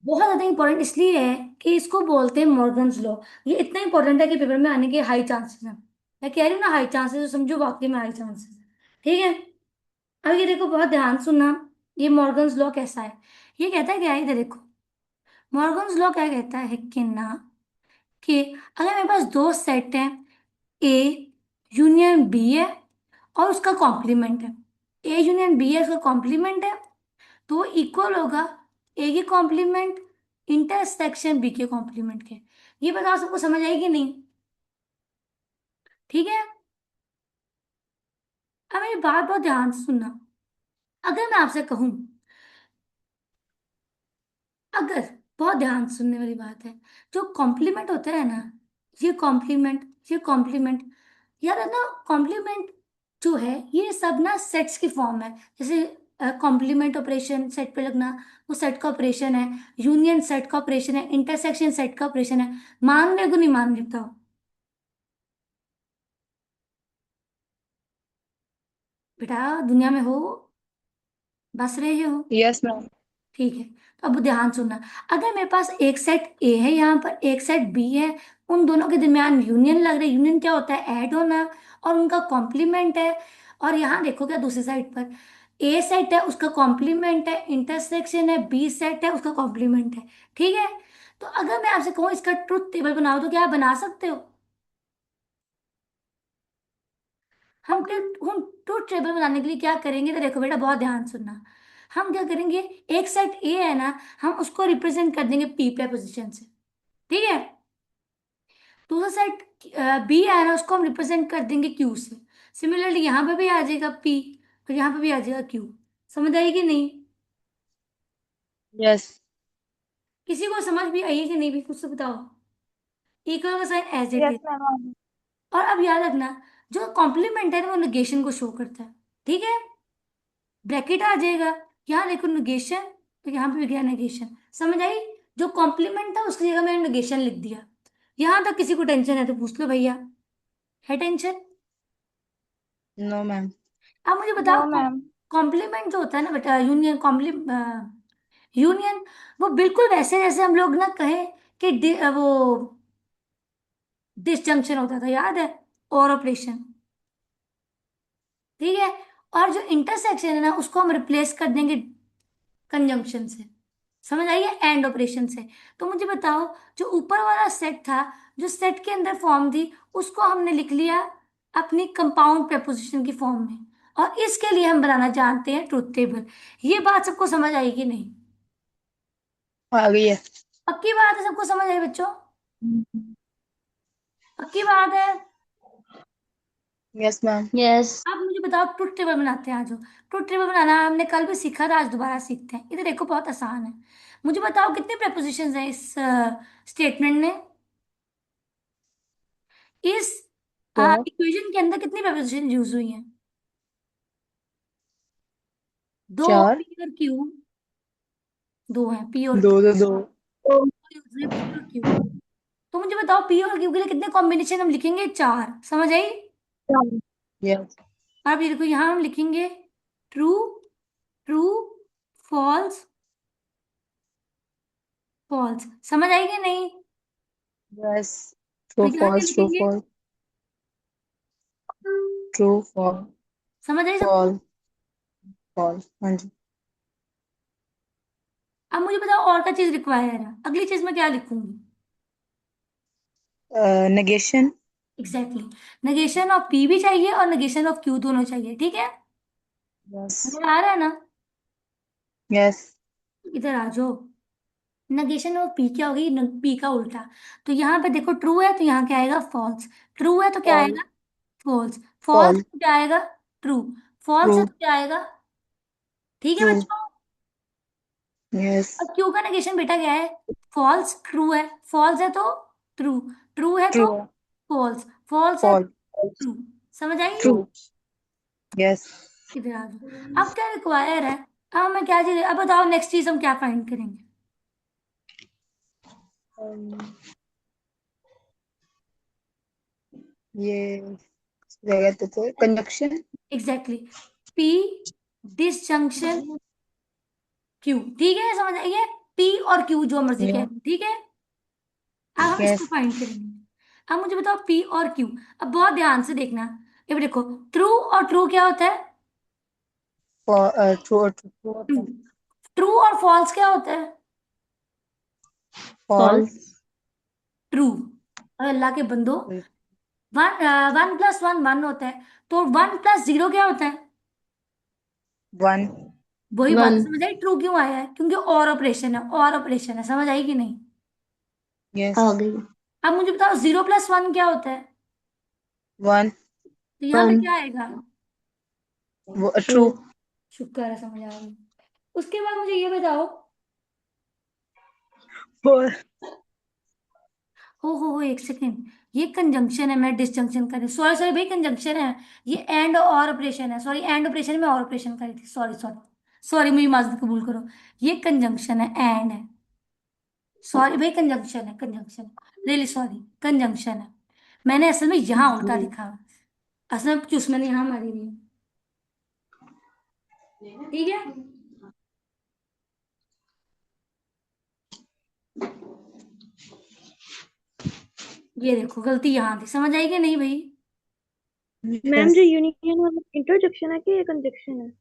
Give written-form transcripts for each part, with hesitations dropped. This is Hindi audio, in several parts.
बहुत ज्यादा इंपॉर्टेंट इसलिए है कि इसको बोलते हैं मॉर्गन्स लॉ। ये इतना इंपॉर्टेंट है कि पेपर में आने के हाई चांसेस हैं। मैं कह रही हूँ ना हाई चांसेस, तो समझो वाकई में हाई चांसेस है। ठीक है। अब ये देखो, बहुत ध्यान सुनना। ये मॉर्गन्स लॉ कैसा है? ये कहता है क्या है, इधर देखो। मॉर्गन्स लॉ क्या कहता है कि ना, कि अगर मेरे पास दो सेट हैं, ए यूनियन बी है और उसका कॉम्प्लीमेंट है, ए यूनियन बी है उसका कॉम्प्लीमेंट है, तो इक्वल होगा ए की कॉम्प्लीमेंट इंटरसेक्शन बी के कॉम्प्लीमेंट के। ये बताओ सबको समझ आएगी नहीं? ठीक है। अब मेरी बात बहुत ध्यान से सुनना। अगर मैं आपसे कहूं, अगर, बहुत ध्यान से सुनने वाली बात है, जो कॉम्प्लीमेंट होता है ना, ये कॉम्प्लीमेंट, ये कॉम्प्लीमेंट, यार है ना, कॉम्प्लीमेंट जो है ये सब ना सेट्स की फॉर्म है। जैसे कॉम्प्लीमेंट ऑपरेशन सेट पे लगना, वो सेट का ऑपरेशन है। यूनियन सेट का ऑपरेशन है, इंटरसेक्शन सेट का ऑपरेशन है। मान रहे को नहीं मान रहे बताओ? बेटा, दुनिया में हो, बस रहे हो? Yes ma'am. ठीक है। तो अब ध्यान सुनना। अगर मेरे पास एक सेट ए है, यहाँ पर एक सेट बी है, उन दोनों के दरमियान यूनियन लग रही है। यूनियन क्या होता है? ऐड होना। और उनका कॉम्प्लीमेंट है। और यहाँ देखो क्या, दूसरी साइड पर ए सेट है, उसका कॉम्प्लीमेंट है, इंटरसेक्शन है, बी सेट है, उसका कॉम्प्लीमेंट है। ठीक है। तो अगर मैं आपसे कहूँ इसका ट्रुथ टेबल बनाओ, तो क्या आप बना सकते हो? हम ट्रुथ टेबल बनाने के लिए क्या करेंगे, तो देखो बेटा, बहुत ध्यान सुनना। हम क्या करेंगे, एक सेट ए है ना, हम उसको रिप्रेजेंट कर देंगे पी पोजीशन से। ठीक है। दूसरा सेट बी है ना, उसको हम रिप्रेजेंट कर देंगे क्यू से। सिमिलरली यहाँ पे भी आ जाएगा पी, और यहाँ पे भी आ जाएगा क्यू। समझ आई कि नहीं? यस। किसी को समझ भी आई है कि नहीं भी, कुछ तो बताओ। इक्वल का sign as it yes is. Ma'am. और अब याद रखना, जो कॉम्प्लीमेंट है ना वो नेगेशन को शो करता है। ठीक है। ब्रैकेट आ जाएगा, यहाँ देखो नेगेशन, तो यहाँ पे भी गया नेगेशन। समझ आई? जो कॉम्प्लीमेंट था उसकी जगह मैंने नेगेशन लिख दिया। यहां तक किसी को टेंशन है तो पूछ लो भैया, है टेंशन? No ma'am. अब मुझे नो बताओ, मैम। कॉम्प्लीमेंट जो होता है ना बेटा, यूनियन यूनियन, वो बिल्कुल वैसे जैसे हम लोग ना कहें कि वो डिसजंक्शन होता था, याद है? और ऑपरेशन। ठीक है। और जो इंटरसेक्शन है ना, उसको हम रिप्लेस कर देंगे कंजंक्शन से। समझ आइए, एंड ऑपरेशन से। तो मुझे बताओ, जो ऊपर वाला सेट था, जो सेट के अंदर फॉर्म थी, उसको हमने लिख लिया अपनी कंपाउंड प्रेपोजिशन की फॉर्म में। और इसके लिए हम बनाना जानते हैं ट्रुथ टेबल। ये बात सबको समझ आई कि नहीं? आ गई है। पक्की बात है, सबको समझ आई बच्चों? पक्की बात है? Yes ma'am. यस। आप मुझे बताओ, ट्रुथ टेबल बनाते हैं आज। ट्रुथ टेबल बनाना हमने कल भी सीखा था, आज दोबारा सीखते हैं। इधर देखो, बहुत आसान है। मुझे बताओ कितने प्रेपोजिशंस हैं इस स्टेटमेंट में? इस चार। इक्वेशन के अंदर कितनी प्रेपोजिशन यूज हुई हैं? दो, चार। पी और क्यू। दो हैं, पी और दो क्यू। दो दो। यूज हुए पी और क्यू। तो मुझे बताओ, पी और क्यू के लिए कितने कॉम्बिनेशन हम लिखेंगे? चार। समझ आई? यस। अब ये देखो, यहाँ हम लिखेंगे ट्रू, ट्रू, फॉल्स, फॉल्स। समझ आई कि नहीं? यस। और ट्रू यहाँ क्या फॉल्स ट्रू लिखेंगे? फॉल्स ट्रू फॉल समझ आई सबको? Fall fall. हाँ जी। अब मुझे बताओ, और क्या चीज रिक्वायर है? अगली चीज मैं क्या लिखूंगी? Negation. Exactly. Negation of P भी चाहिए और नेगेशन ऑफ क्यू, दोनों चाहिए। ठीक है। यस। नजर आ रहा है ना? यस। इधर आ जाओ। नेगेशन ऑफ पी क्या होगी? पी का उल्टा। तो यहाँ पे देखो, ट्रू है तो यहाँ क्या आएगा? फॉल्स। ट्रू है तो क्या फॉल आएगा? फॉल्स। False fall. है तो क्या आएगा? ट्रू। False true. है तो क्या आएगा? ठीक है ट्रू। बच्चों। यस। अब क्यू का नेगेशन बेटा क्या है? फॉल्स। ट्रू है, फॉल्स है तो ट्रू, ट्रू है ट्रू। तो फॉल्स, फॉल्स है तो फॉल। ट्रू। समझ आई? ट्रू। यस। इधर आ जाओ। अब क्या रिक्वायर है? अब मैं क्या चीज, अब बताओ नेक्स्ट चीज हम क्या फाइंड करेंगे? ये क्या कहते थे, conjunction. Exactly. P disjunction Q. ठीक है, समझ आइए? पी और क्यू जो मर्जी कह Yeah. लो, ठीक है। अब हम इसको Yes. फाइंड करेंगे। अब मुझे बताओ पी और क्यू। अब बहुत ध्यान से देखना। ये भी देखो, ट्रू और ट्रू क्या होता है? For true or true. True और फॉल्स क्या होता है? false. false, true. और अल्लाह के बंदो, one, one plus one one होता है, तो वन प्लस जीरो क्या होता है? One. वही बात है, one, समझ आई ट्रू क्यों आया है? क्योंकि और ऑपरेशन है, और ऑपरेशन है, समझ आई कि नहीं? आ Yes. गई, अब मुझे बताओ जीरो प्लस वन क्या होता है? One. तो यहाँ पे one, क्या आएगा? True. true, शुक्र है, समझ आ गई। उसके बाद मुझे ये बताओ, Four. हो एक सेकेंड, ये कंजंक्शन है, मैं डिसजंक्शन कर रही हूँ, सॉरी सॉरी भाई, कंजंक्शन है। ये एंड और ऑपरेशन है, सॉरी, एंड ऑपरेशन में और ऑपरेशन करी थी, सॉरी सॉरी। सॉरी, मुझे माजूद कबूल करो। ये कंजंक्शन है, एंड है। सॉरी भाई, कंजंक्शन है, कंजंक्शन। रियली सॉरी, कंजंक्शन है। मैंने असल में यहाँ उल्टा लिखा है। असल में चूस मैंने यहाँ मारी हुई है। ठीक है। ये देखो, गलती यहाँ थी, समझ आई कि नहीं भाई? मैम जो Yes. यूनियन वाला इंटरजेक्शन है कि ये कंजक्शन है?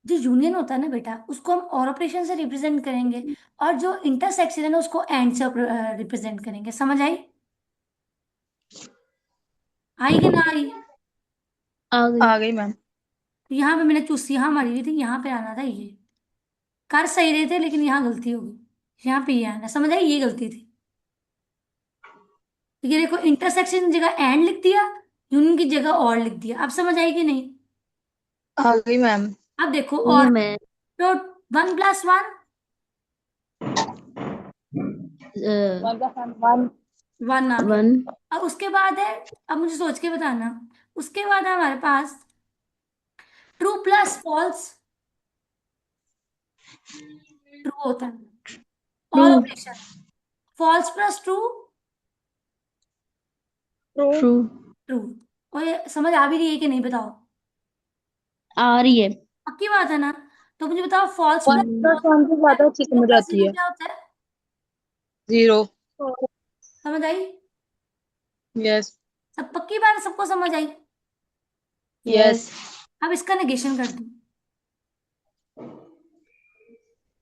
जो यूनियन होता है ना बेटा, उसको हम और ऑपरेशन से रिप्रेजेंट करेंगे, और जो इंटरसेक्शन है ना, उसको एंड से रिप्रेजेंट करेंगे, समझ आई? आई कि ना आई? आ गई, आ गई मैम। तो यहाँ पे मैंने चूस यहाँ मारी हुई थी, यहाँ पे आना था ये। कर सही रहे थे, लेकिन यहाँ गलती हो गई। यहाँ पे ये आना, समझ आई, ये गलती थी। तो ये देखो, इंटरसेक्शन की जगह एंड लिख दिया, यूनियन की जगह और लिख दिया। अब समझ आई कि नहीं? आ गई मैम। अब देखो, नहीं है और मैं, तो one plus one, One plus one. One आ गया। वन, अब उसके बाद है, अब मुझे सोच के बताना, उसके बाद है हमारे पास ट्रू प्लस फॉल्स। ट्रू होता है ट्रू, और operation. False plus true, true, true. और ये समझ आ भी रही है कि नहीं, बताओ? आ रही है, पक्की बात है ना? तो मुझे बताओ, false One plus plus one से ज्यादा अच्छी जीरो समझ प्लस आती जीरो है। क्या होता है? Zero. समझ आई? Yes. सब पक्की बात है, सबको समझ आई? Yes, Yes. अब इसका नेगेशन कर दो।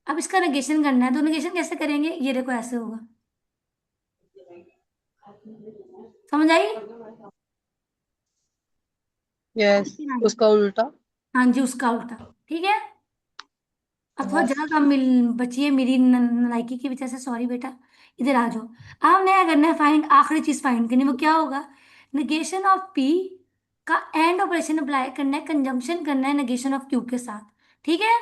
अब इसका नेगेशन करना है, तो नेगेशन कैसे करेंगे? ये देखो, ऐसे होगा। समझ आई? Yes. नहीं। उसका उल्टा। हाँ जी, उसका उल्टा। ठीक है। अब बहुत Yes. जगह कम मिल बची है मेरी नालायकी की वजह से, सॉरी बेटा। इधर आ जाओ। अब हमने क्या करना है, फाइंड, आखिरी चीज फाइंड करनी है, वो क्या होगा? नेगेशन ऑफ पी का एंड ऑपरेशन अप्लाई करना है, कंजंक्शन करना है नेगेशन ऑफ क्यू के साथ। ठीक है।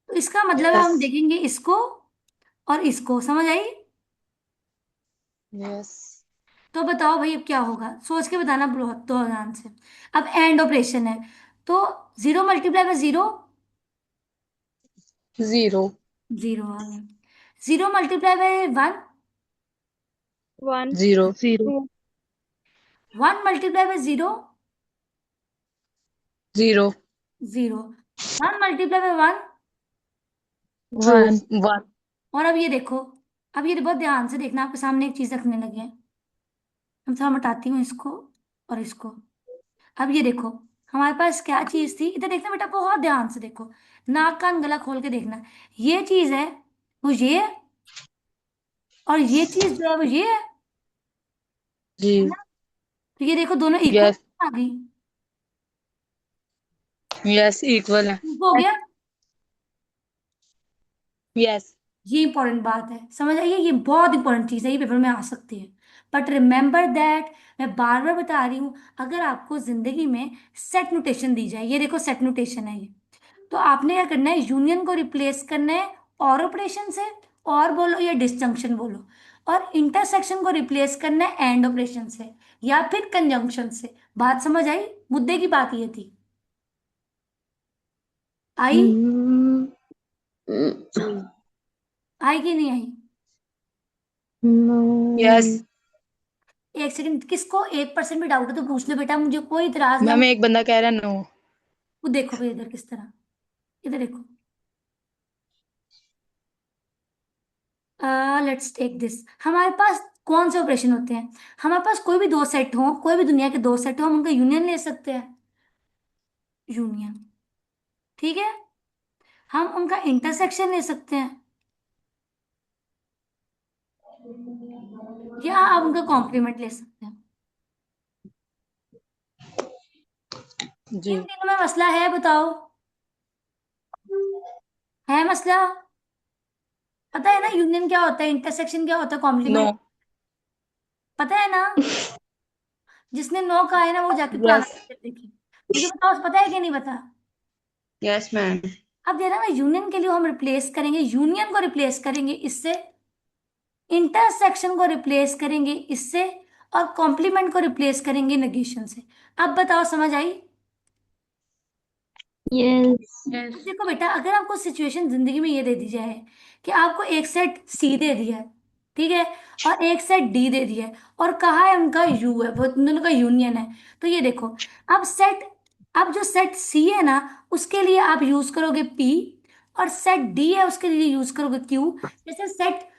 तो इसका मतलब है, हम Yes. देखेंगे इसको और इसको, समझ आई? Yes. तो बताओ भाई, अब क्या होगा, सोच के बताना बहुत तो ध्यान से। अब एंड ऑपरेशन है, तो zero multiply by zero, Zero. Zero आ गया। Zero multiply by one, one, Zero. Zero, one multiply by zero, Zero. Zero. One multiply by one. True, One. One. और अब ये देखो, अब ये बहुत ध्यान से देखना, आपके सामने एक चीज रखने लगे हैं। हम थोड़ा मिटाती हूँ इसको और इसको। अब ये देखो, हमारे पास क्या चीज थी, इधर देखना बेटा, बहुत ध्यान से देखो, नाक कान गला खोल के देखना। ये चीज है, वो ये है, और ये चीज जो है वो ये है जी। ना? तो ये देखो, दोनों इक्वल Yes. आ गई। Yes. Equal है। हो गया। Yes. ये इंपॉर्टेंट बात है, समझ आइए, ये बहुत इंपॉर्टेंट चीज है, ये पेपर में आ सकती है। बट रिमेंबर दैट, मैं बार बार बता रही हूँ, अगर आपको जिंदगी में सेट नोटेशन दी जाए, ये देखो सेट नोटेशन है ये, तो आपने क्या करना है, यूनियन को रिप्लेस करना है और ऑपरेशन से, और बोलो या डिसजंक्शन बोलो, और इंटरसेक्शन को रिप्लेस करना है एंड ऑपरेशन से, या फिर कंजंक्शन से। बात समझ आई? मुद्दे की बात ये थी। आई? जी। आई कि नहीं आई? No, Yes. एक सेकंड, किसको 1% भी डाउट है तो पूछ लो बेटा, मुझे कोई इतराज ना। मैम एक बंदा कह रहा है नो। वो देखो भाई, इधर किस तरह, इधर देखो। Let's take this. हमारे पास कौन से ऑपरेशन होते हैं? हमारे पास कोई भी दो सेट हो, कोई भी दुनिया के दो सेट हो, हम उनका यूनियन ले सकते हैं। यूनियन। ठीक है। हम उनका इंटरसेक्शन ले सकते हैं, या आप उनका कॉम्प्लीमेंट ले सकते हैं। जी। इन तीनों में मसला है, बताओ। है मसला? पता है ना यूनियन क्या होता है, इंटरसेक्शन क्या होता है, नो। कॉम्प्लीमेंट? पता है ना? जिसने नो कहा है ना वो जाके पुराना यस। पिक्चर देखिए। मुझे बताओ पता है कि नहीं पता? Yes ma'am. अब दे रहा ना, यूनियन के लिए हम रिप्लेस करेंगे, यूनियन को रिप्लेस करेंगे इससे, इंटरसेक्शन को रिप्लेस करेंगे इससे, और कॉम्प्लीमेंट को रिप्लेस करेंगे नेगेशन से। अब बताओ समझ आई? Yes. अब देखो बेटा, अगर आपको सिचुएशन जिंदगी में ये दे दी जाए कि आपको एक सेट सी दे दिया है, ठीक है, और एक सेट डी दे दिया है, और कहा है उनका यू है, वो उन दोनों का यूनियन है, तो ये देखो, अब सेट, अब जो सेट सी है ना, उसके लिए आप यूज करोगे पी, और सेट डी है उसके लिए यूज करोगे क्यू। जैसे सेट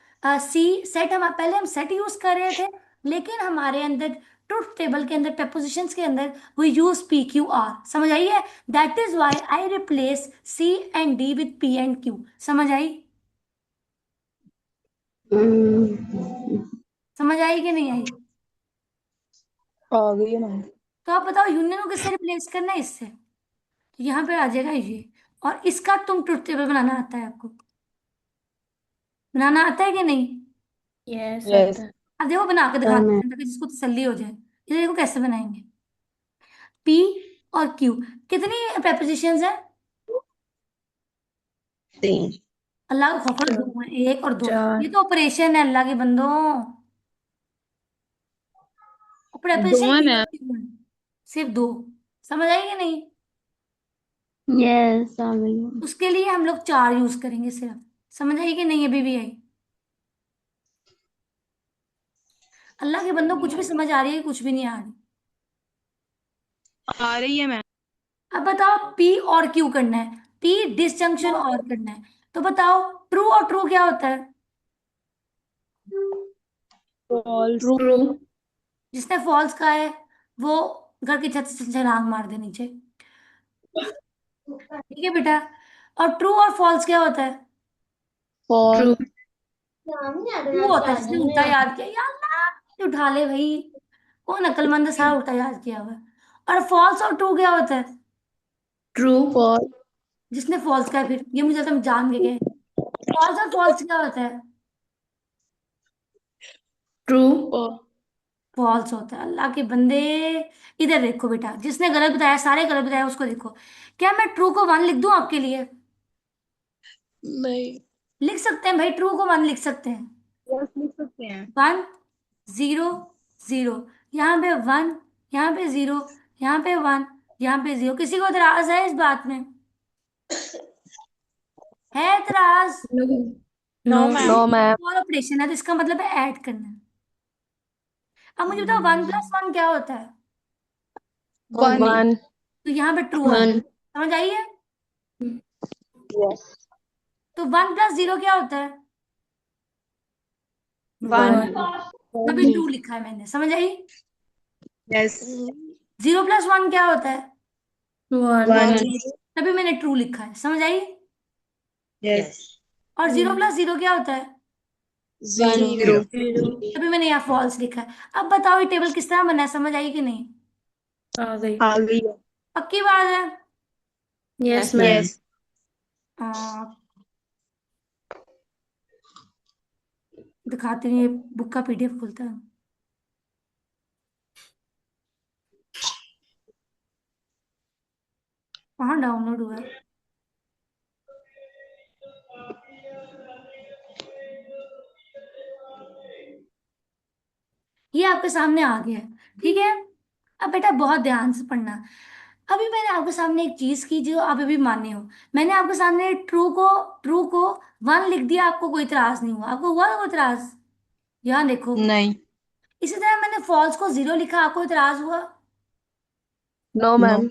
सी सेट, हम पहले हम सेट यूज कर रहे थे, लेकिन हमारे अंदर ट्रुथ टेबल के अंदर prepositions के अंदर we use p q r, समझ आई है? That is why I replace c and d with p and q। समझ आई? समझ आई कि नहीं आई? आ गई है मैम। तो आप बताओ यूनियन को किससे रिप्लेस करना है? इससे। तो यहाँ पे आ जाएगा ये, और इसका तुम ट्रुथ टेबल बनाना आता है आपको? बनाना आता है कि नहीं? Yes, yes. आता है। अब देखो बना के हाँ दिखाते मैम। हैं ताकि जिसको तसल्ली हो जाए। ये देखो कैसे बनाएंगे। p और q, कितनी prepositions है? तीन। अल्लाह का खौफ, चार। दो है, एक और दो। चार। ये तो ऑपरेशन है अल्लाह के बंदों। दो प्रेपोजिशन है पी और मैम। क्यू है, सिर्फ दो। समझ आई कि नहीं? Yes, आ गई। उसके लिए हम लोग चार यूज करेंगे सिर्फ। समझ आई कि नहीं अभी भी आई? अल्लाह के बंदों, कुछ भी समझ आ रही है कि कुछ भी नहीं आ रही? आ रही है मैम। अब बताओ, पी और क्यू करना है, पी डिसजंक्शन और करना है, तो बताओ ट्रू और ट्रू क्या होता है? फॉल्स। ट्रू। ट्रू। जिसने फॉल्स कहा है वो घर की छत से छलांग मार दे नीचे। ठीक है बेटा। और ट्रू और फॉल्स क्या होता है? ट्रू। ट्रू होता है जिसने उल्टा याद किया, या अल्लाह उठा ले भाई, कौन अक्लमंद है, सारा उल्टा याद किया हुआ है। और फॉल्स और ट्रू क्या होता है? ट्रू। फॉल्स। जिसने फॉल्स का है, फिर ये मुझे तुम जान के गए। फॉल्स और फॉल्स क्या होता है? ट्रू। फॉल्स होता है, अल्लाह के बंदे। इधर देखो बेटा, जिसने गलत बताया, सारे गलत बताया, उसको देखो। क्या मैं ट्रू को वन लिख दूं आपके लिए? नहीं। लिख सकते हैं भाई, ट्रू को वन लिख सकते हैं। यस, लिख सकते हैं। वन, जीरो, जीरो, यहाँ पे वन, यहाँ पे जीरो, यहाँ पे वन, यहाँ पे जीरो। किसी को इतराज है इस बात में? है इतराज? No. No no. Ma'am. No ma'am. और ऑपरेशन है तो इसका मतलब है ऐड करना। अब मुझे बताओ, वन प्लस वन क्या होता है? वन ही। वन। तो यहाँ पे ट्रू आ गया। वन। समझ आई है? यस। तो वन प्लस जीरो क्या होता है? वन। वन। तभी ही। टू लिखा है मैंने। समझ आई? यस। जीरो प्लस वन क्या होता है? वन। वन। तभी मैंने ट्रू लिखा है। समझ आई? यस। और जीरो प्लस जीरो क्या होता है? जीरो। जीरो। तभी मैंने यहाँ फॉल्स लिखा है। अब बताओ ये टेबल किस तरह बना है, समझ आई कि नहीं? आ गई। आ गई है। पक्की बात है? Yes ma'am. यस। आ, दिखाती हूँ, ये बुक का पीडीएफ खुलता है। कहाँ डाउनलोड हुआ है? ये आपके सामने आ गया है। ठीक है। अब बेटा बहुत ध्यान से पढ़ना। अभी मैंने आपके सामने एक चीज की जो आप अभी माने हो। मैंने आपके सामने ट्रू को वन लिख दिया, आपको कोई इतराज नहीं हुआ? आपको हुआ कोई इतराज? यहाँ देखो। नहीं। इसी तरह मैंने फॉल्स को जीरो लिखा, आपको इतराज हुआ? No no. मैम।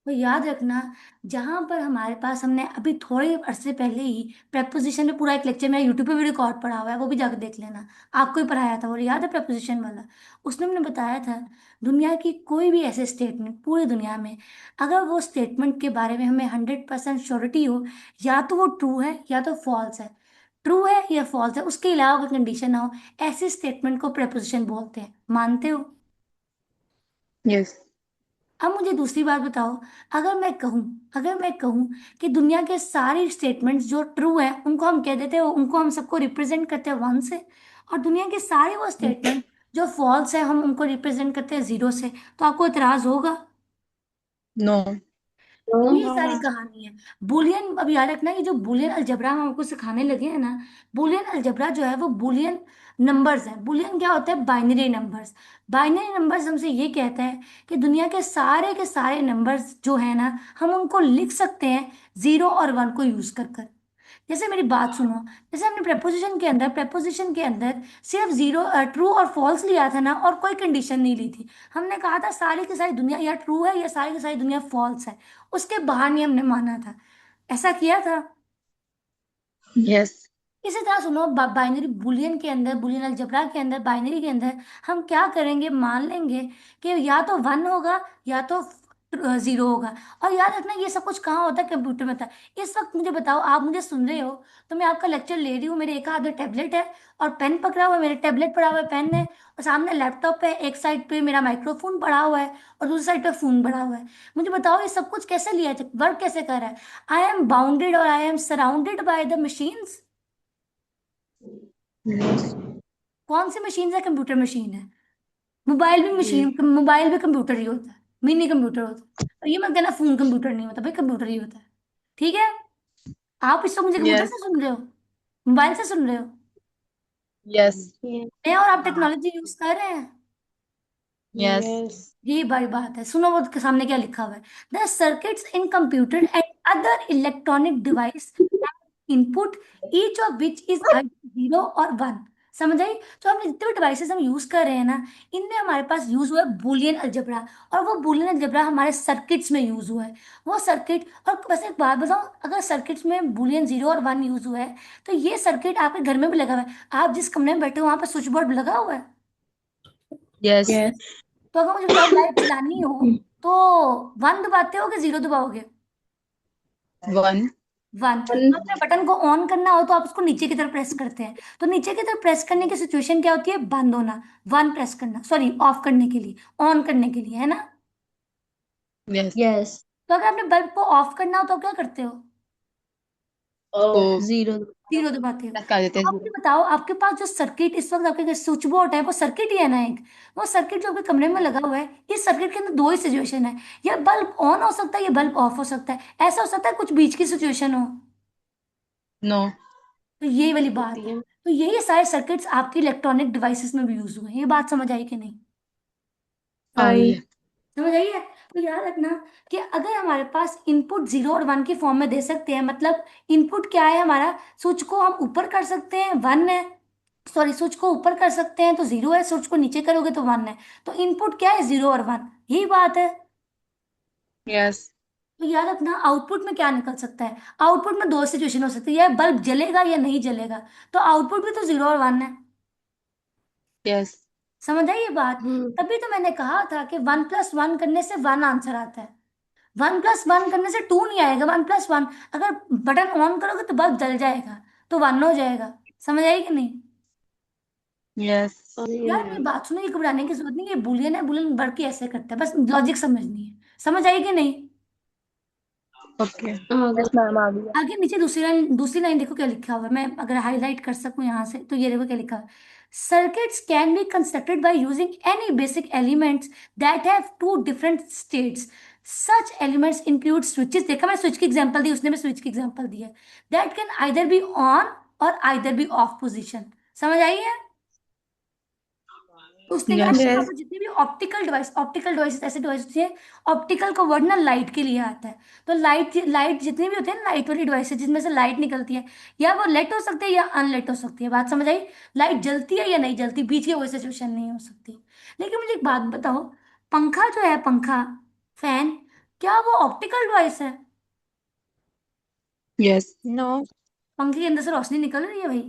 तो याद रखना, जहां पर हमारे पास, हमने अभी थोड़े अरसे पहले ही प्रेपोजिशन में पूरा एक लेक्चर मेरा यूट्यूब पे भी रिकॉर्ड पड़ा हुआ है, वो भी जाकर देख लेना। आपको ही पढ़ाया था, वो याद है प्रेपोजिशन वाला। उसने मैंने बताया था, दुनिया की कोई भी ऐसे स्टेटमेंट पूरी दुनिया में, अगर वो स्टेटमेंट के बारे में हमें 100% श्योरिटी हो, या तो वो ट्रू है या तो फॉल्स है, ट्रू है या फॉल्स है, उसके अलावा कोई कंडीशन ना हो, ऐसे स्टेटमेंट को प्रेपोजिशन बोलते हैं। मानते हो? यस। अब मुझे दूसरी बात बताओ, अगर मैं कहूं कि दुनिया के सारे स्टेटमेंट्स जो ट्रू है उनको हम कह देते हैं, उनको हम सबको रिप्रेजेंट करते हैं 1 से, और दुनिया के सारे वो स्टेटमेंट जो फॉल्स है हम उनको रिप्रेजेंट करते हैं 0 से, तो आपको इतराज होगा? नो। ये सारी कहानी है। बुलियन, अब याद रखना, ये जो बुलियन अलजबरा हम आपको सिखाने लगे हैं ना, बुलियन अलजबरा जो है वो बुलियन नंबर्स है। बुलियन क्या होता है? Binary numbers. बाइनरी नंबर्स हमसे ये कहता है कि दुनिया के सारे नंबर्स जो है ना, हम उनको लिख सकते हैं 0 और 1 को यूज कर कर। जैसे मेरी बात सुनो, जैसे हमने प्रेपोजिशन के अंदर सिर्फ जीरो, ट्रू और फॉल्स लिया था ना, और कोई कंडीशन नहीं ली थी। हमने कहा था सारी की सारी दुनिया या ट्रू है या सारी की सारी दुनिया फॉल्स है, उसके बाहर नहीं हमने माना था। ऐसा किया था। यस। इसी तरह सुनो, बाइनरी बुलियन के अंदर, बुलियन अलजेब्रा के अंदर, बाइनरी के अंदर हम क्या करेंगे, मान लेंगे कि या तो 1 होगा या तो 0 होगा। और याद रखना, ये सब कुछ कहाँ होता है? कंप्यूटर में होता है। इस वक्त मुझे बताओ, आप मुझे सुन रहे हो, तो मैं आपका लेक्चर ले रही हूँ, मेरे एक हाथ में टैबलेट है और पेन पकड़ा हुआ है, मेरे टैबलेट पड़ा हुआ है, पेन है, और सामने लैपटॉप है, एक साइड पे मेरा माइक्रोफोन पड़ा हुआ है और दूसरी साइड पे फोन पड़ा हुआ है। मुझे बताओ ये सब कुछ कैसे लिया है, वर्क कैसे कर रहा है? आई एम बाउंडेड और I am surrounded by the machines. Yes. कौन सी मशीन है? कंप्यूटर मशीन है। मोबाइल भी मशीन, मोबाइल भी कंप्यूटर ही होता है, मिनी कंप्यूटर होता है। और ये मत कहना फोन कंप्यूटर नहीं होता, भाई कंप्यूटर ही होता है। ठीक है? आप इसको मुझे कंप्यूटर यस। से सुन रहे हो, मोबाइल से सुन रहे हो? यस। मैं और आप टेक्नोलॉजी यूज कर रहे हैं। यस। ये बड़ी बात है। सुनो वो के सामने क्या लिखा हुआ है, the circuits in computer and other electronic device input, each of which is 0 और 1। समझ आई? तो हमने जितने भी डिवाइसेस हम यूज कर रहे हैं ना, इनमें हमारे पास यूज हुआ है बुलियन अलजेब्रा, और वो बुलियन अलजेब्रा हमारे सर्किट्स में यूज हुआ है। वो सर्किट, और बस एक बात बताऊं, अगर सर्किट्स में बुलियन 0 और 1 यूज हुआ है, तो ये सर्किट आपके घर में भी लगा हुआ है। आप जिस कमरे में बैठे हो वहां पर स्विच बोर्ड लगा हुआ है। यस। Yes. तो अगर मुझे बताओ लाइट जलानी हो, तो 1 दबाते हो कि 0 दबाओगे? 1। 1। अपने बटन को ऑन करना हो तो आप उसको नीचे की तरफ प्रेस करते हैं, तो नीचे की तरफ प्रेस करने की सिचुएशन क्या होती है? बंद होना। 1 प्रेस करना, सॉरी, ऑफ करने के लिए, ऑन करने के लिए, है ना? यस। तो अगर आपने बल्ब को ऑफ करना हो तो क्या करते हो? को 0 दबाते हो। लगा देते तो हैं आप ये 0। बताओ, आपके पास जो सर्किट इस वक्त आपके स्विच बोर्ड है, वो सर्किट ही है ना एक? वो सर्किट जो आपके कमरे में लगा हुआ है, इस सर्किट के अंदर दो ही सिचुएशन है, या बल्ब ऑन हो सकता है या बल्ब ऑफ हो सकता है। ऐसा हो सकता है कुछ बीच की सिचुएशन हो। नो। तो ये वाली बात है। तो यही सारे सर्किट्स आपके इलेक्ट्रॉनिक डिवाइसेस में भी यूज हुए हैं। ये बात समझ आई कि नहीं? आ गई है। I. समझ आई है? तो याद रखना कि अगर हमारे पास इनपुट 0 और 1 की फॉर्म में दे सकते हैं, मतलब इनपुट क्या है हमारा? स्विच को हम ऊपर कर सकते हैं, 1 है। सॉरी, स्विच को ऊपर कर सकते हैं तो 0 है, स्विच को नीचे करोगे तो 1 है। तो इनपुट क्या है? 0 और 1। यही बात है। यस। तो याद रखना, आउटपुट में क्या निकल सकता है? आउटपुट में दो सिचुएशन हो सकती है, या बल्ब जलेगा या नहीं जलेगा। तो आउटपुट भी तो 0 और 1 है। यस। समझ आई ये बात? तभी तो मैंने कहा था कि 1+1 करने से 1 आंसर आता है। 1+1 करने से 2 नहीं आएगा, 1+1। अगर बटन ऑन करोगे तो बल्ब जल जाएगा, तो 1 हो जाएगा। समझ आई कि नहीं? यस। यार मेरी बात सुनो, ये घबराने की जरूरत नहीं है, ये बुलियन है, बुलियन वर्क ही ऐसे करता है, बस लॉजिक समझनी है। समझ आई कि नहीं? ओके। यस मैम, आ गई। आगे नीचे दूसरी लाइन देखो क्या लिखा हुआ है, मैं अगर हाईलाइट कर सकूं यहाँ से, तो ये देखो क्या लिखा है। Circuits can be constructed by using any basic elements that have two different states. Such elements include switches. देखा, मैं स्विच की एग्जांपल दी, उसने भी स्विच की एग्जांपल दी है। That can either be on और आइदर बी ऑफ पोजिशन। समझ आई है? तो उसने कहा यस। मेरे पास Yes. जितनी भी ऑप्टिकल डिवाइस ऐसे डिवाइस होती है। ऑप्टिकल का वर्ड ना लाइट के लिए आता है। तो लाइट लाइट जितनी भी होती है ना, लाइट वाली डिवाइस जिसमें से लाइट निकलती है, या वो लेट हो सकती है या अनलेट हो सकती है। बात समझ आई? लाइट जलती है या नहीं जलती, बीच की कोई सिचुएशन नहीं हो सकती। लेकिन मुझे एक बात बताओ, पंखा जो है, पंखा, फैन, क्या वो ऑप्टिकल डिवाइस है? यस। नो। पंखे के अंदर से रोशनी निकल रही है भाई,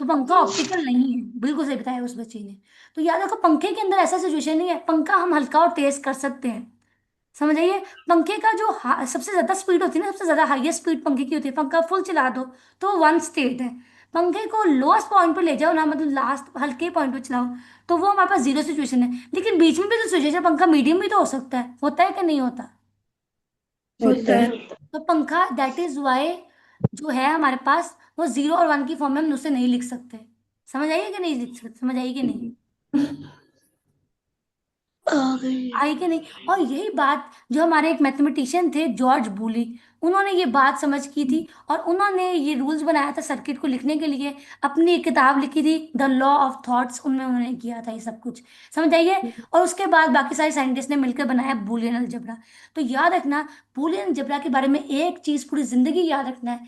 तो पंखा ऑप्टिकल नहीं है। बिल्कुल सही बताया उस बच्ची ने। तो याद रखो, पंखे के अंदर ऐसा सिचुएशन नहीं है, पंखा हम हल्का और तेज कर सकते हैं, समझ आइए। पंखे का जो सबसे ज्यादा स्पीड होती है ना, सबसे ज्यादा हाईएस्ट स्पीड पंखे की होती है, पंखा फुल चला दो तो वन स्टेट है। पंखे को लोएस्ट पॉइंट पे ले जाओ ना, मतलब लास्ट हल्के पॉइंट पे चलाओ, तो वो हमारे पास जीरो सिचुएशन है। लेकिन बीच में भी तो सिचुएशन, पंखा मीडियम भी तो हो सकता है, होता है कि नहीं होता? होता है। तो पंखा, दैट इज वाई जो है हमारे पास, वो जीरो और वन की फॉर्म में हम उसे नहीं लिख सकते। समझ आइए कि नहीं लिख सकते? समझ आइए कि नहीं? आ गई। आई कि नहीं? और यही बात जो हमारे एक मैथमेटिशियन थे जॉर्ज बूली, उन्होंने ये बात समझ की थी, और उन्होंने ये रूल्स बनाया था सर्किट को लिखने के लिए। अपनी एक किताब लिखी थी द लॉ ऑफ थॉट्स, उनमें उन्होंने किया था ये सब कुछ, समझ आइए। और उसके बाद बाकी सारे साइंटिस्ट ने मिलकर बनाया बूलियन अलजेब्रा। तो याद रखना, बूलियन अलजेब्रा के बारे में एक चीज पूरी जिंदगी याद रखना है।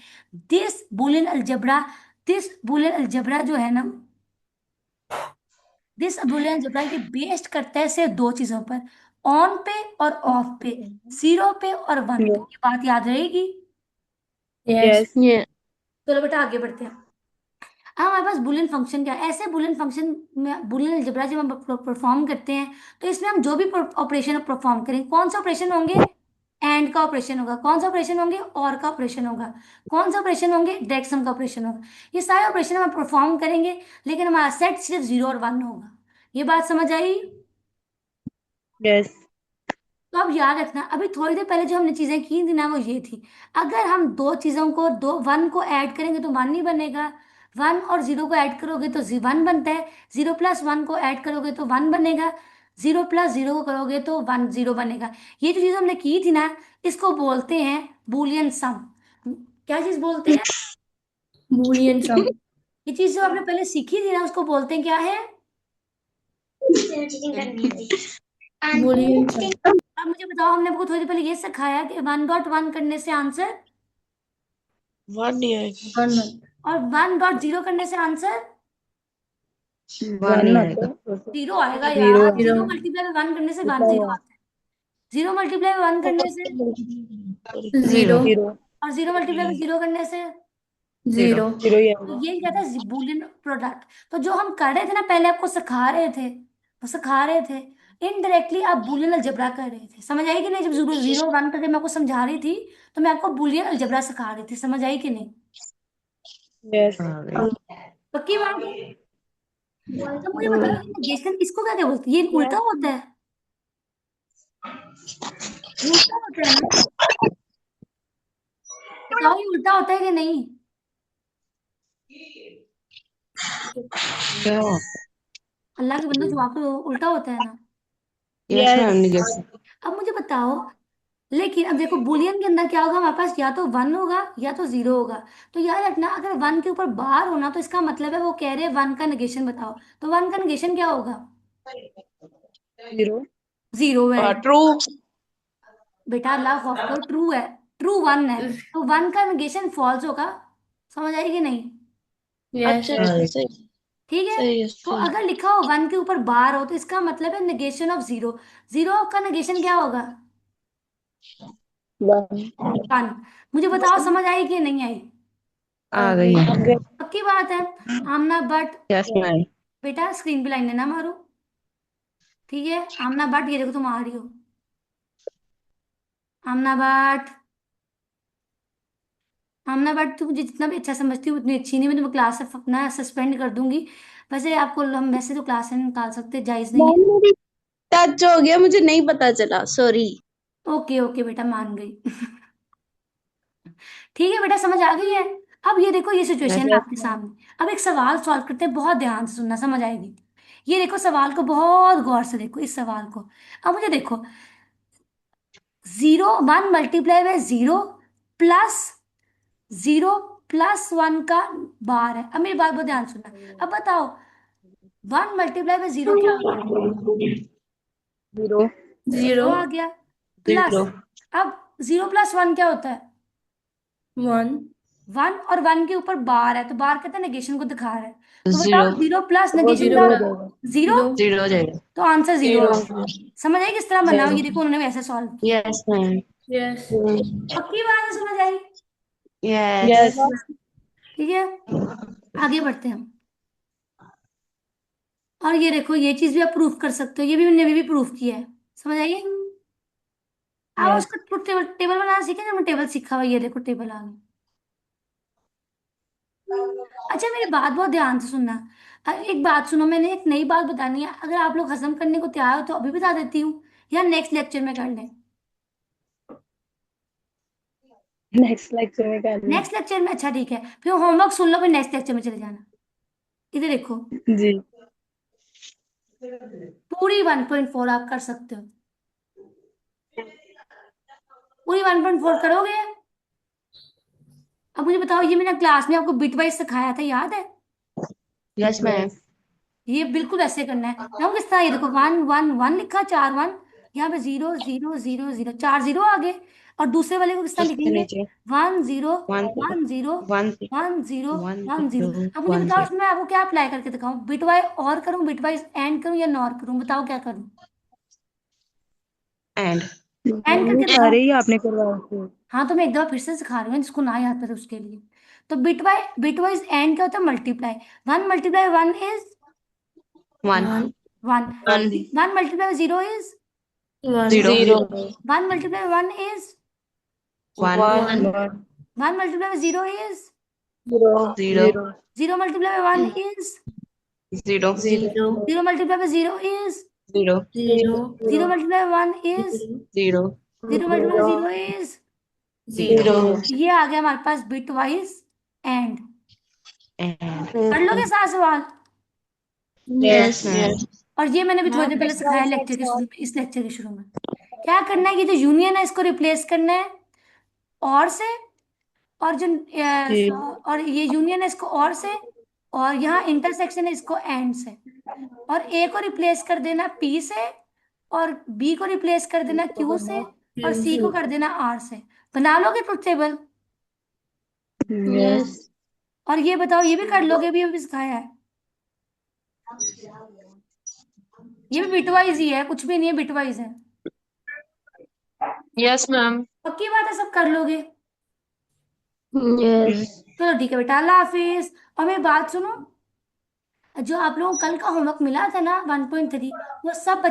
This Boolean algebra, this Boolean algebra जो है ना, दिस बुलियन अलजेब्रा ये बेस्ड करता है सिर्फ दो चीजों पर, ऑन पे और ऑफ पे, जीरो पे और वन पे। ये बात याद रहेगी। यस। यस। ये चलो बेटा आगे बढ़ते हैं। अब हमारे पास बुलियन फंक्शन क्या है? ऐसे बुलियन फंक्शन में बुलियन अलजेब्रा जब हम परफॉर्म करते हैं, तो इसमें हम जो भी ऑपरेशन परफॉर्म करें, कौन सा ऑपरेशन होंगे? एंड का ऑपरेशन होगा। कौन सा ऑपरेशन होंगे? और का ऑपरेशन होगा। कौन सा ऑपरेशन होंगे? डायरेक्ट सम का ऑपरेशन होगा। ये सारे ऑपरेशन हम परफॉर्म करेंगे, लेकिन हमारा सेट सिर्फ जीरो और वन होगा। ये बात समझ आई? यस। तो अब याद रखना, अभी थोड़ी देर पहले जो हमने चीजें की थी ना, वो ये थी, अगर हम दो चीजों को, दो वन को ऐड करेंगे तो वन नहीं बनेगा, वन और जीरो को ऐड करोगे तो वन बनता है, जीरो प्लस वन को ऐड करोगे तो वन बनेगा, जीरो प्लस जीरो को करोगे तो वन जीरो बनेगा। ये जो चीज हमने की थी ना, इसको बोलते हैं बूलियन सम। क्या चीज बोलते हैं? बूलियन सम। ये चीज जो आपने पहले सीखी थी ना, उसको बोलते हैं क्या है? बूलियन सम। अब मुझे बताओ, हमने आपको थोड़ी देर पहले ये सिखाया कि वन डॉट वन करने से आंसर, वन नहीं आएगा। वन। और वन डॉट जीरो करने से आंसर वन आता है। जीरो आएगा जीरो यार। जीरो। जीरो मल्टीप्लाई में वन करने से वन लिखा जीरो हुआ आता है। जीरो मल्टीप्लाई में वन करने से, जीरो। जीरो। और जीरो मल्टीप्लाई में जीरो करने से, जीरो। जीरो ही तो आएगा। ये क्या था? Boolean product. तो जो हम कर रहे थे ना, पहले आपको सिखा रहे थे, वो सिखा रहे थे, इनडायरेक्टली आप बूलियन अलजेब्रा कर रहे थे। समझ आई कि नहीं? जब जीरो जीरो वन करके मैं आपको समझा रही थी, तो मैं आपको बूलियन अलजेब्रा सिखा रही थी। समझ आई कि नहीं? यस। पक्की बात है? तो मुझे बताओ, ये नेगेशन इसको क्या क्या बोलते हैं? ये उल्टा होता है? ये उल्टा होता है ना? बताओ, ये उल्टा होता है कि नहीं? अल्लाह के बंदो, जवाब तो उल्टा होता है ना। Yes ma'am. अब मुझे बताओ, लेकिन अब देखो, बुलियन के अंदर क्या होगा? हमारे पास या तो वन होगा या तो जीरो होगा। तो याद रखना, अगर वन के ऊपर बार होना, तो इसका मतलब है वो कह रहे हैं वन का नेगेशन बताओ। तो वन का नेगेशन क्या होगा? जीरो। जीरो है। ट्रू। बेटा अल्लाह ऑफ को ट्रू है, ट्रू वन है, तो वन का नेगेशन फॉल्स होगा। समझ आई कि नहीं? यस। अच्छा अच्छा सही। ठीक है। सही है तो सही। अगर लिखा हो वन के ऊपर बार हो, तो इसका मतलब है नेगेशन ऑफ जीरो। जीरो का नेगेशन क्या होगा? वन। वन। मुझे बताओ, समझ आई कि नहीं आई? आ गई। पक्की बात है? आमना बट, यस मैम। बेटा स्क्रीन पे लाइन ना मारो, ठीक है? आमना बट, ये देखो तुम आ रही हो। आमना बट, आमना बट, तुम मुझे जितना भी अच्छा समझती हो उतनी अच्छी नहीं। मैं तुम्हें क्लास से अपना सस्पेंड कर दूंगी। वैसे आपको हम वैसे तो क्लास से निकाल सकते, जायज नहीं है। मैम मेरी टच हो गया, मुझे नहीं पता चला, सॉरी। ओके ओके बेटा, मान गई। ठीक है बेटा, समझ आ गई है? अब ये देखो, ये सिचुएशन है आपके सामने। अब एक सवाल सॉल्व करते हैं, बहुत ध्यान से सुनना, समझ आएगी। ये देखो, सवाल को बहुत गौर से देखो, इस सवाल को। अब मुझे देखो, zero one multiply by zero plus zero plus one का बार है। अब मेरी बात बहुत ध्यान सुनना। अब बताओ, वन मल्टीप्लाई बाय जीरो क्या आ गया? जीरो। जीरो। जीरो आ गया। Plus, zero. अब जीरो प्लस वन क्या होता है? वन। 1 और 1 के ऊपर बार है, तो बार कहते हैं नेगेशन को दिखा रहा है। तो जीरो बताओ 0 प्लस वो नेगेशन जीरो का जीरो देगा। जीरो, जीरो जीरो जाएगा। तो आंसर 0 जीरो है। समझ आई किस तरह बना? जीरो। ये देखो उन्होंने वैसे सॉल्व किया। Yes ma'am. यस पक्की बात है, समझ आई? यस ठीक है, आगे बढ़ते हैं हम। और ये देखो, ये चीज भी आप प्रूफ कर सकते हो, ये भी मैंने भी प्रूफ किया है। समझ आइए? आप यस। उसका टेबल टेबल बनाना सीखे ना, मैं टेबल सीखा हुआ, ये देखो टेबल आ गया। अच्छा मेरी बात बहुत ध्यान से सुनना। एक बात सुनो, मैंने एक नई बात बतानी है, अगर आप लोग हजम करने को तैयार हो तो अभी बता देती हूँ, या नेक्स्ट लेक्चर में कर लें? नेक्स्ट लेक्चर में कर लें। नेक्स्ट लेक्चर में, अच्छा ठीक है, फिर होमवर्क सुन लो, फिर नेक्स्ट लेक्चर में चले जाना। इधर देखो, जी। पूरी 1.4 आप कर सकते हो, पूरी 1.4 करोगे? अब मुझे बताओ, ये मैंने क्लास में आपको बिट वाइज सिखाया था, याद है? Yes ma'am. ये बिल्कुल ऐसे करना है। देखो किस तरह, ये देखो 1 1 1 लिखा, 4 1, यहाँ पे 0 0 0 0, 4 0 आ गए। और दूसरे वाले को किस तरह उसके लिखेंगे? नीचे 1 0 वन 1 0 वन 1 0 वन 1 0। जीरो अब मुझे वन बताओ, जीरो इसमें आपको क्या अप्लाई करके दिखाऊं? बिट वाइज और करूं, बिट वाइज एंड करूं, या नॉर करूं? बताओ क्या करूं? एंड एंड ये करके दिखाऊं? सारे ही आपने करवाए थे। हाँ, तो मैं एक दफा फिर से सिखा रही हूँ, जिसको ना याद पड़े उसके लिए। तो बिट वाइज एंड क्या होता है? Multiply. 1 multiply 1 is one 1। One 1 multiply 0 is zero zero. 1 multiply 1 is one one 1 multiply 0 is zero. Zero zero. 0 multiply 1 is zero zero. 0 multiply 0 is zero zero. 0 multiply 1 is zero 0 multiply 0 is. Zero. ये आ गया हमारे पास बिट वाइज एंड। एंड कर लोगे सारा सवाल? यस। Yes ma'am. और ये मैंने भी थोड़ी देर पहले सिखाया लेक्चर के शुरू में, इस लेक्चर के शुरू में। क्या करना है? ये जो यूनियन है इसको रिप्लेस करना है और से, और जो जी। और ये यूनियन है इसको और से, और यहाँ इंटरसेक्शन है इसको एंड से। और ए को रिप्लेस कर देना पी से, और बी को रिप्लेस कर देना क्यू से, और सी को कर देना आर से। बना लोगे ट्रुथ टेबल? यस। और ये बताओ, ये भी कर लोगे? अभी सिखाया है, ये भी बिटवाइज ही है, कुछ भी नहीं है, बिटवाइज है। Yes ma'am. पक्की बात है, सब कर लोगे? यस। चलो ठीक है बेटा, अल्लाह हाफिज। और मेरी बात सुनो, जो आप लोगों को कल का होमवर्क मिला था ना 1.3, वो सब बच्चे